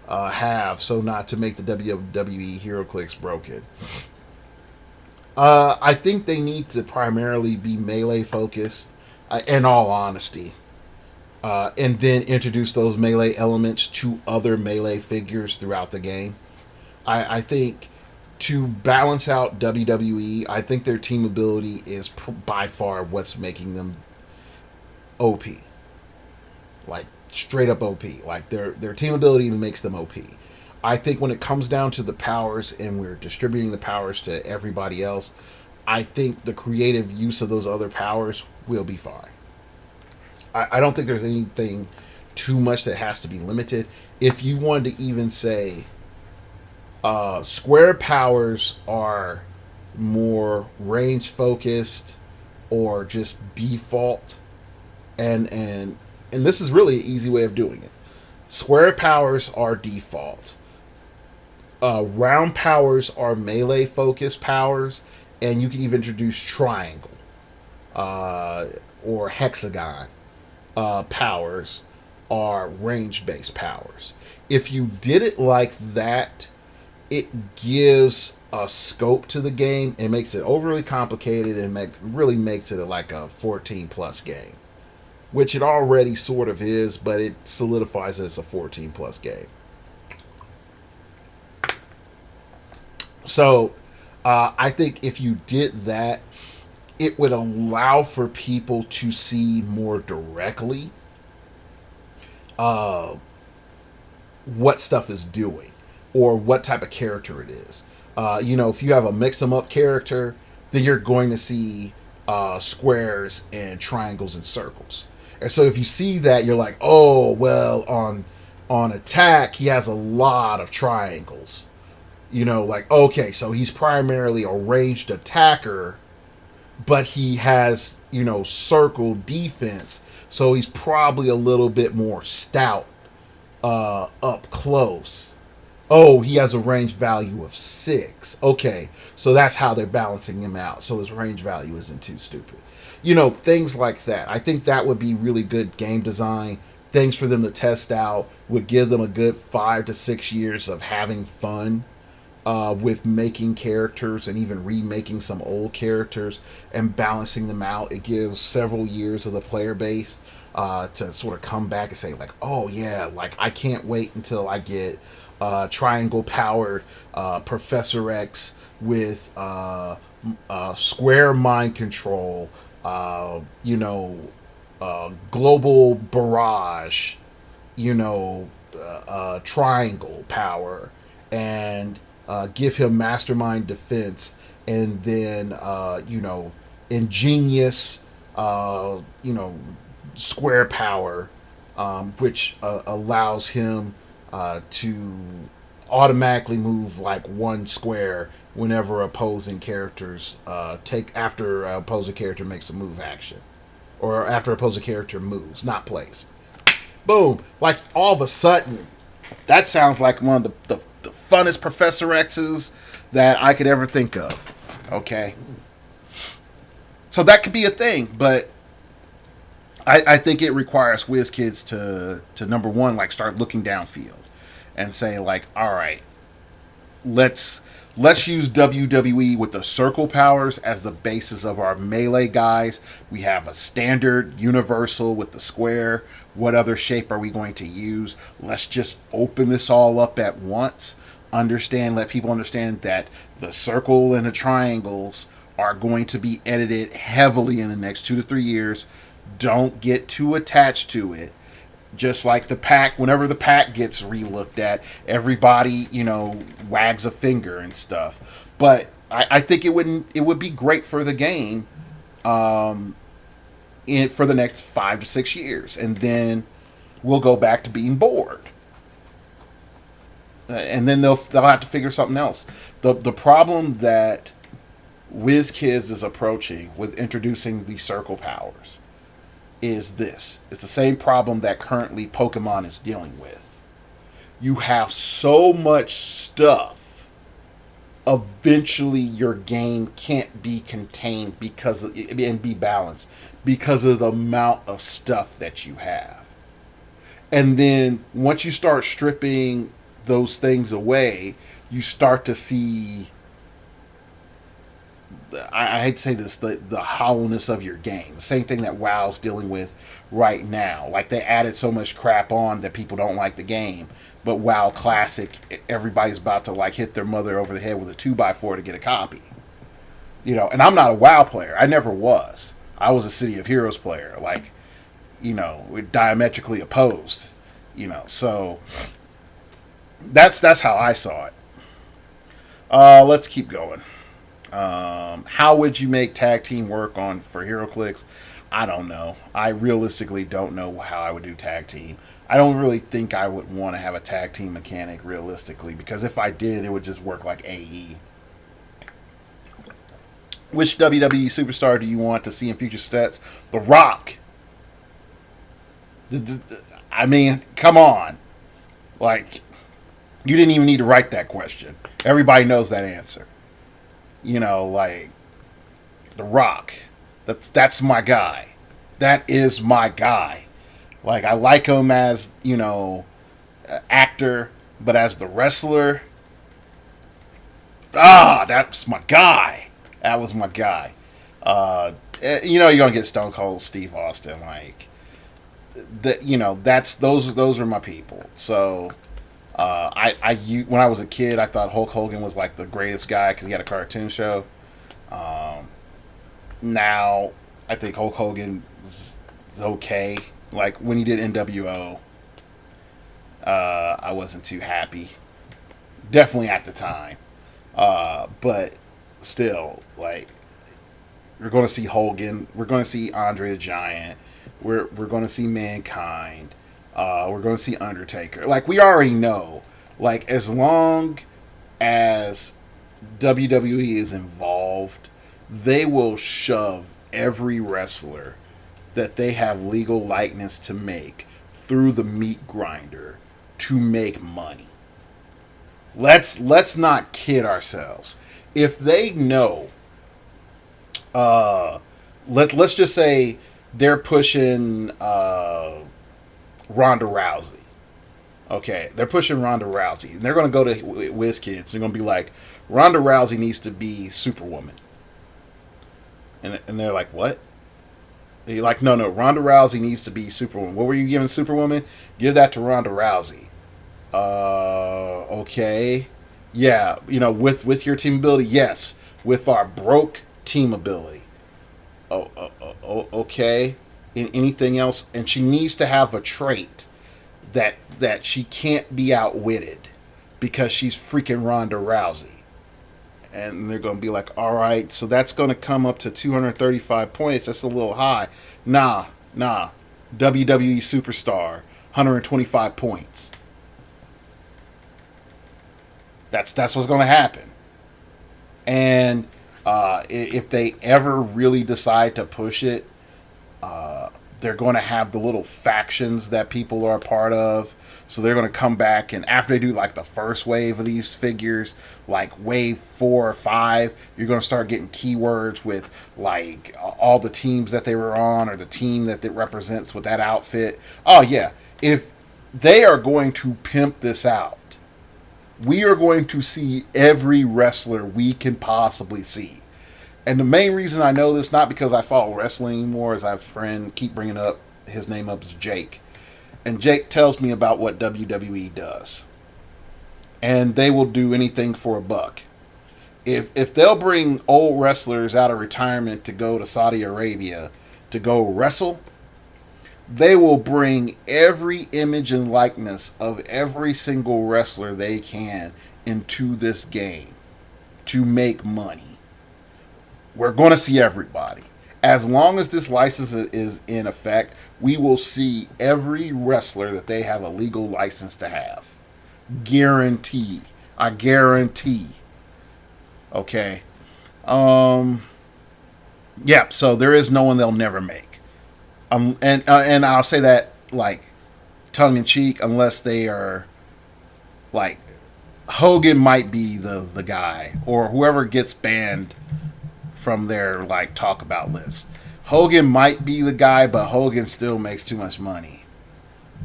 have so not to make the WWE heroclix broken? I think they need to primarily be melee focused, in all honesty, and then introduce those melee elements to other melee figures throughout the game. I think to balance out WWE, I think their team ability is by far what's making them OP. Like straight up OP. Like their team ability makes them OP. I think when it comes down to the powers and we're distributing the powers to everybody else, I think the creative use of those other powers will be fine. I don't think there's anything too much that has to be limited. If you wanted to even say square powers are more range focused or just default, and this is really an easy way of doing it. Square powers are default. Round powers are melee focused powers, and you can even introduce triangle or hexagon powers are range based powers. If you did it like that, it gives a scope to the game. It makes it overly complicated and really makes it like a 14 plus game, which it already sort of is, but it solidifies that it's a 14 plus game. So I think if you did that, it would allow for people to see more directly uh, what stuff is doing or what type of character it is. If you have a mix 'em up character, then you're going to see squares and triangles and circles. And so if you see that, you're like, oh well, on attack he has a lot of triangles. Like, okay, so he's primarily a ranged attacker, but he has circle defense, so he's probably a little bit more stout up close. Oh, he has a range value of 6. Okay, so that's how they're balancing him out. So his range value isn't too stupid. Things like that. I think that would be really good game design. Things for them to test out, would give them a good 5 to 6 years of having fun with making characters and even remaking some old characters and balancing them out. It gives several years of the player base to sort of come back and say, like, oh yeah, like I can't wait until I get triangle powered Professor X with square mind control, global barrage, triangle power, and give him mastermind defense, and then ingenious square power, which allows him to automatically move like one square whenever opposing characters after opposing character makes a move action, or after opposing character moves, not placed. Boom! Like all of a sudden, that sounds like one of the funnest Professor X's that I could ever think of. Okay, so that could be a thing, but I think it requires WizKids to number one, like, start looking downfield and say, like, all right, let's use WWE with the circle powers as the basis of our melee guys. We have a standard universal with the square. What other shape are we going to use? Let's just open this all up at once. Let people understand that the circle and the triangles are going to be edited heavily in the next 2 to 3 years. Don't get too attached to it. Just like the pack, whenever the pack gets relooked at, everybody, wags a finger and stuff. But I think it would be great for the game for the next 5 to 6 years. And then we'll go back to being bored. And then they'll have to figure something else. The problem that WizKids is approaching with introducing the circle powers is this. It's the same problem that currently Pokemon is dealing with. You have so much stuff, eventually your game can't be contained and be balanced because of the amount of stuff that you have. And then once you start stripping those things away, you start to see, I hate to say this, the hollowness of your game. The same thing that WoW's dealing with right now. Like, they added so much crap on that people don't like the game. But WoW Classic, everybody's about to like hit their mother over the head with a 2x4 to get a copy. And I'm not a WoW player. I never was. I was a City of Heroes player. Like, we're diametrically opposed. So that's how I saw it. Let's keep going. How would you make tag team work for heroclix? I don't know. I realistically don't know how I would do tag team. I don't really think I would want to have a tag team mechanic realistically, because if I did, it would just work like AE. Which WWE superstar do you want to see in future sets? The Rock. I mean, come on. Like, you didn't even need to write that question. Everybody knows that answer. Like, The Rock. That's my guy. That is my guy. Like, I like him as, actor, but as the wrestler, That's my guy. That was my guy. You're gonna get Stone Cold Steve Austin, like that. Those are my people. So when I was a kid, I thought Hulk Hogan was like the greatest guy because he had a cartoon show. Now I think Hulk Hogan is okay. Like when he did NWO, I wasn't too happy. Definitely at the time, but still, like we're going to see Hogan, we're going to see Andre the Giant, we're going to see Mankind, we're going to see Undertaker. Like we already know, like as long as WWE is involved, they will shove every wrestler that they have legal likeness to make through the meat grinder to make money. Let's not kid ourselves. If they know, let's just say they're pushing Ronda Rousey. Okay, they're pushing Ronda Rousey, and they're going to go to WizKids. They're going to be like, Ronda Rousey needs to be Superwoman, and they're like, what? They're like, no, Ronda Rousey needs to be Superwoman. What were you giving Superwoman? Give that to Ronda Rousey. Okay. Yeah, with your team ability, yes. With our broke team ability. Okay. In anything else? And she needs to have a trait that she can't be outwitted because she's freaking Ronda Rousey. And they're going to be like, all right, so that's going to come up to 235 points. That's a little high. Nah. WWE Superstar, 125 points. That's what's going to happen. And if they ever really decide to push it, they're going to have the little factions that people are a part of. So they're going to come back, and after they do like the first wave of these figures, like wave 4 or 5, you're going to start getting keywords with like all the teams that they were on or the team that it represents with that outfit. Oh yeah, if they are going to pimp this out, we are going to see every wrestler we can possibly see. And the main reason I know this, not because I follow wrestling anymore, is I have a friend, keep bringing up, his name up is Jake. And Jake tells me about what WWE does. And they will do anything for a buck. If they'll bring old wrestlers out of retirement to go to Saudi Arabia to go wrestle, they will bring every image and likeness of every single wrestler they can into this game to make money. We're going to see everybody. As long as this license is in effect, we will see every wrestler that they have a legal license to have. Guarantee. I guarantee. Okay. Yeah, so there is no one they'll never make. And I'll say that like tongue in cheek, unless they are like Hogan might be the guy, or whoever gets banned from their like talk about list. Hogan might be the guy, but Hogan still makes too much money.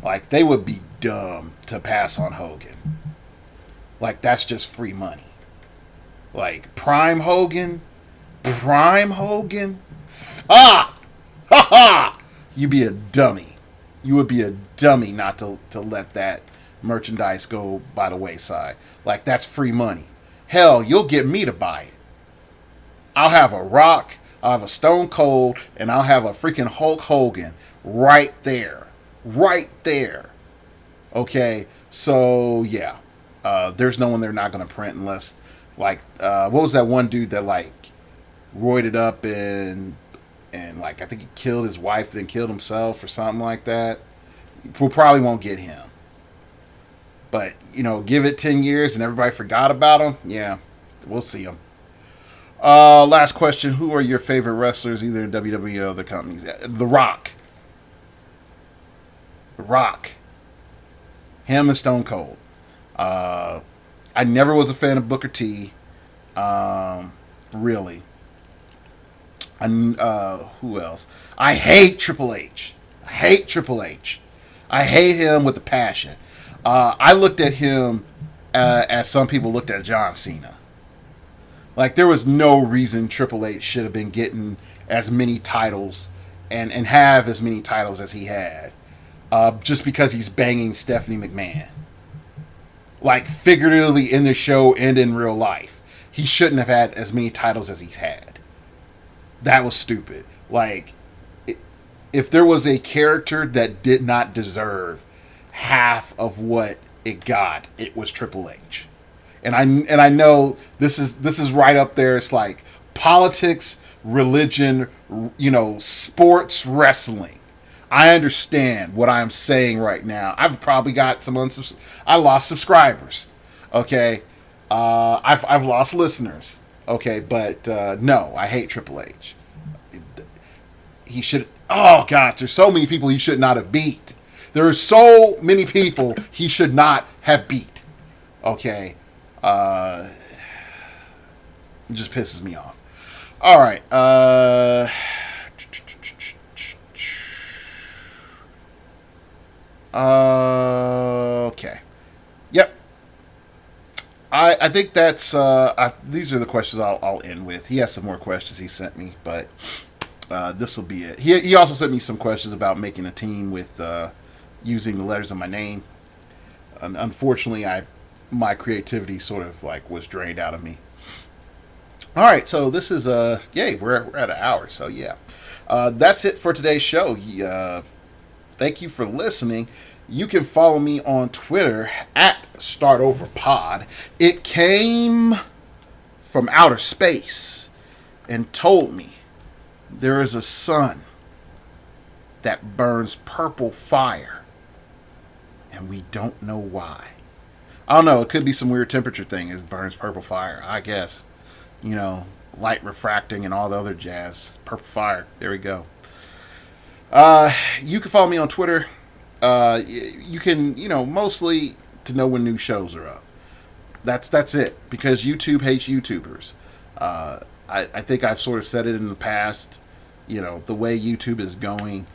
Like they would be dumb to pass on Hogan. Like that's just free money. Like Prime Hogan, ah, ha ha. You'd be a dummy. You would be a dummy not to let that merchandise go by the wayside. Like that's free money. Hell, you'll get me to buy it. I'll have a Rock, I'll have a Stone Cold, and I'll have a freaking Hulk Hogan right there. Right there. Okay, so yeah. There's no one they're not going to print unless, like, what was that one dude that, like, roided up and like, I think he killed his wife, then killed himself or something like that? We probably won't get him. But, give it 10 years and everybody forgot about him? Yeah, we'll see him. Last question. Who are your favorite wrestlers, either in WWE or other companies? The Rock. The Rock. Him and Stone Cold. I never was a fan of Booker T. Really. Who else? I hate Triple H. I hate him with a passion. I looked at him as some people looked at John Cena. Like, there was no reason Triple H should have been getting as many titles and have as many titles as he had, just because he's banging Stephanie McMahon. Like, figuratively in the show and in real life. He shouldn't have had as many titles as he's had. That was stupid. Like, if there was a character that did not deserve half of what it got, it was Triple H. And I know this is right up there. It's like politics, religion, sports, wrestling. I understand what I'm saying right now. I've probably got I lost subscribers. Okay, I've lost listeners. Okay, but no, I hate Triple H. He should. Oh gosh, there's so many people he should not have beat. There are so many people he should not have beat. Okay, it just pisses me off. All right. Okay. Yep. I think that's these are the questions I'll end with. He has some more questions he sent me, but this will be it. He also sent me some questions about making a team with using the letters of my name. Unfortunately, my creativity sort of like was drained out of me. All right, so this is yay, we're at an hour, so yeah, that's it for today's show. Thank you for listening. You can follow me on Twitter at StartOverPod. It came from outer space and told me there is a sun that burns purple fire, and we don't know why. I don't know. It could be some weird temperature thing. It burns purple fire, I guess. Light refracting and all the other jazz. Purple fire. There we go. You can follow me on Twitter. You can, mostly to know when new shows are up. That's it. Because YouTube hates YouTubers. I think I've sort of said it in the past. The way YouTube is going,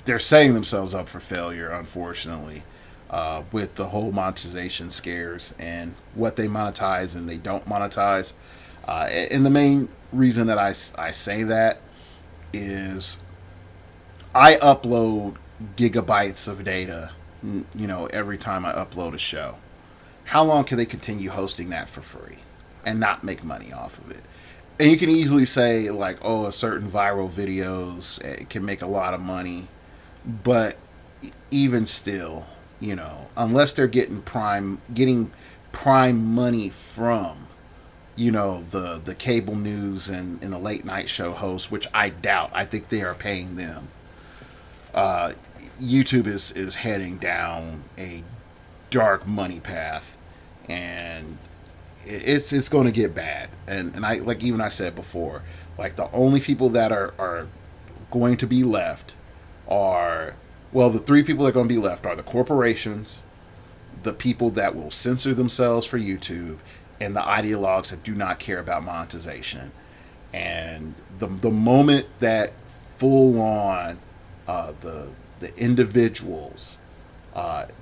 they're setting themselves up for failure, unfortunately. With the whole monetization scares and what they monetize and they don't monetize. And the main reason that I say that is I upload gigabytes of data, every time I upload a show. How long can they continue hosting that for free and not make money off of it? And you can easily say, like, a certain viral videos can make a lot of money. But even still, unless they're getting prime money from, the cable news and the late night show hosts, which I doubt. I think they are paying them. YouTube is heading down a dark money path, and it's going to get bad. And I said before, like, the only people that are going to be left are, the three people that are going to be left are the corporations, the people that will censor themselves for YouTube, and the ideologues that do not care about monetization. And the moment that full on the individuals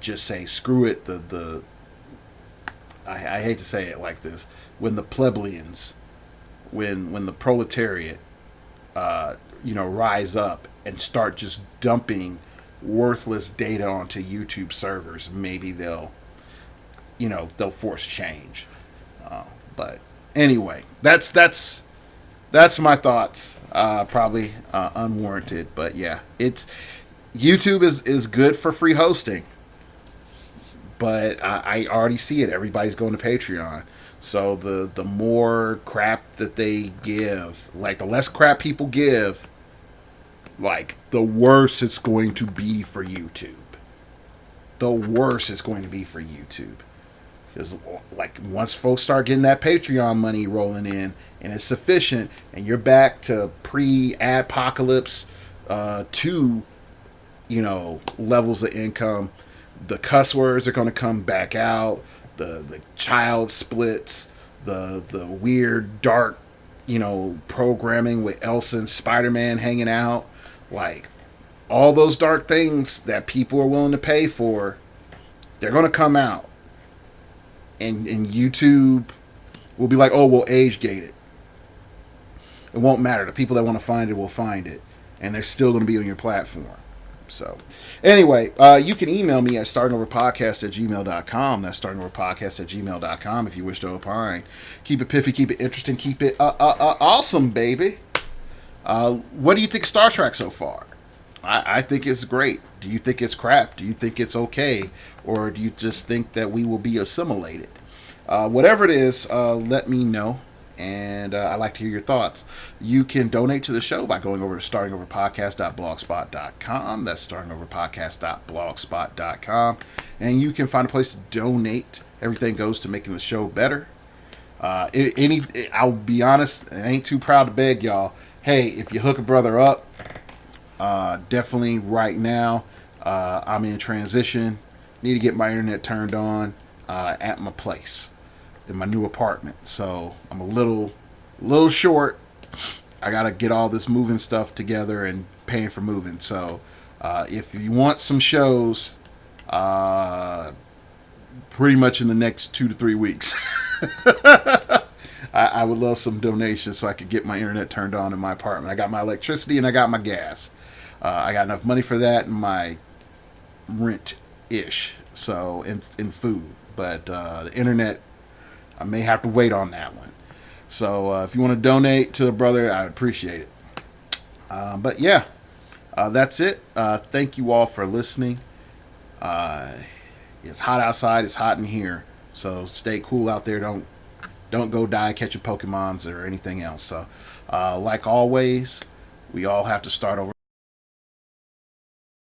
just say screw it, I hate to say it like this, when the plebeians, when the proletariat rise up and start just dumping worthless data onto YouTube servers, maybe they'll force change. But anyway, that's my thoughts. Probably unwarranted, but yeah, YouTube is good for free hosting, but I already see it. Everybody's going to Patreon. So the more crap that they give, like the less crap people give, like the worse it's going to be for YouTube. The worse it's going to be for YouTube. Because, like, once folks start getting that Patreon money rolling in, and it's sufficient, and you're back to pre-adpocalypse levels of income, the cuss words are going to come back out, the child splits, the weird, dark, programming with Elsa and Spider-Man hanging out. Like, all those dark things that people are willing to pay for, they're going to come out. And YouTube we'll be like, oh, we'll age gate it. It won't matter. The people that want to find it will find it, and they're still going to be on your platform. So, anyway, you can email me at startingoverpodcast@gmail.com. That's startingoverpodcast@gmail.com if you wish to opine. Keep it piffy, keep it interesting, keep it awesome, baby. What do you think of Star Trek so far? I think it's great. Do you think it's crap? Do you think it's okay? Or do you just think that we will be assimilated? Whatever it is, let me know. And I'd like to hear your thoughts. You can donate to the show by going over to startingoverpodcast.blogspot.com. That's startingoverpodcast.blogspot.com. And you can find a place to donate. Everything goes to making the show better. I'll be honest, I ain't too proud to beg y'all. Hey, if you hook a brother up, definitely right now, I'm in transition. Need to get my internet turned on at my place, in my new apartment. So I'm a little short. I gotta get all this moving stuff together and paying for moving. So if you want some shows, pretty much in the next 2 to 3 weeks, I would love some donations so I could get my internet turned on in my apartment. I got my electricity and I got my gas. I got enough money for that and my rent-ish. So in food, but the internet, I may have to wait on that one. So if you want to donate to the brother, I would appreciate it. But yeah, that's it. Thank you all for listening. It's hot outside. It's hot in here. So stay cool out there. Don't go die catching Pokemons or anything else. So like always, we all have to start over.